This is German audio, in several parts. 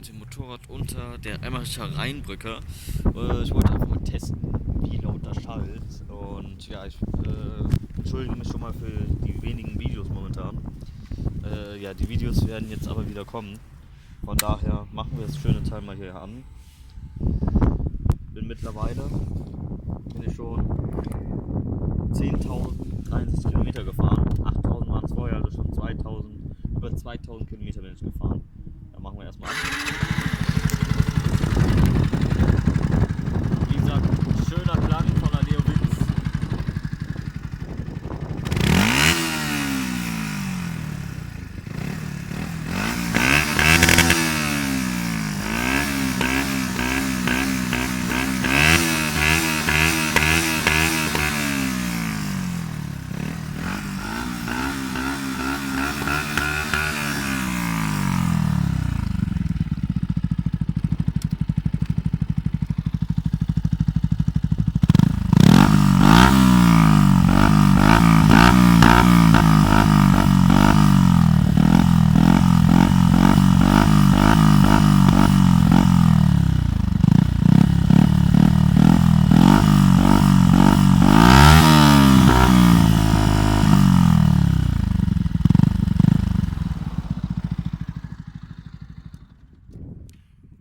mit dem Motorrad unter der Emmercher Rheinbrücke. Ich wollte einfach mal testen, wie laut das schallt. Und ja, ich entschuldige mich schon mal für die wenigen Videos momentan. Ja, die Videos werden jetzt aber wieder kommen. Von daher machen wir das schöne Teil mal hier an. Mittlerweile bin ich schon 10.063 Kilometer gefahren. 8.000 waren es vorher, also schon 2.000, über 2.000 Kilometer bin ich gefahren. Dann machen wir erstmal an. Wie gesagt, schöner Klang von der Leo Winz.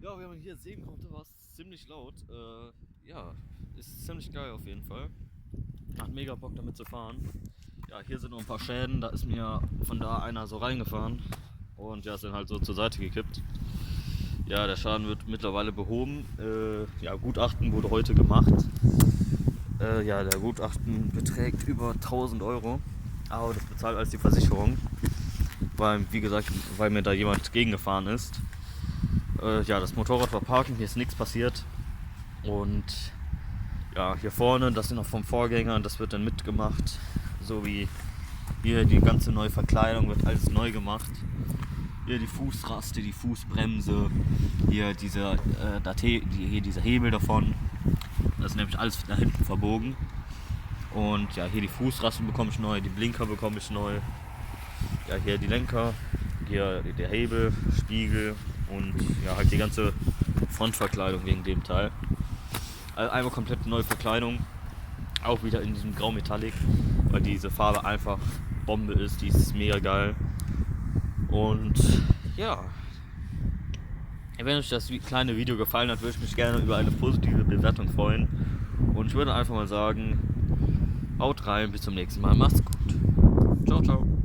Ja, wie man hier sehen konnte, war es ziemlich laut. Ja, ist ziemlich geil auf jeden Fall. Macht mega Bock damit zu fahren. Ja, hier sind noch ein paar Schäden. Da ist mir von da einer so reingefahren. Und ja, ist dann halt so zur Seite gekippt. Ja, der Schaden wird mittlerweile behoben. Ja, Gutachten wurde heute gemacht. Ja, der Gutachten beträgt über 1.000 Euro. Aber das bezahlt alles die Versicherung. Weil, wie gesagt, weil mir da jemand gegengefahren ist. Ja, das Motorrad war parken, hier ist nichts passiert. Und ja, hier vorne, das sind noch vom Vorgänger, das wird dann mitgemacht. So wie hier die ganze neue Verkleidung wird alles neu gemacht. Hier die Fußraste, die Fußbremse, hier dieser Hebel davon. Das ist nämlich alles nach hinten verbogen. Und ja, hier die Fußrasten bekomme ich neu, die Blinker bekomme ich neu. Ja, hier die Lenker, hier der Hebel, Spiegel und ja, halt die ganze Frontverkleidung wegen dem Teil. Also einmal komplett neue Verkleidung, auch wieder in diesem Grau Metallic, weil diese Farbe einfach Bombe ist, die ist mega geil. Und ja, wenn euch das kleine Video gefallen hat, würde ich mich gerne über eine positive Bewertung freuen. Und ich würde einfach mal sagen, haut rein, bis zum nächsten Mal, macht's gut. Ciao, ciao.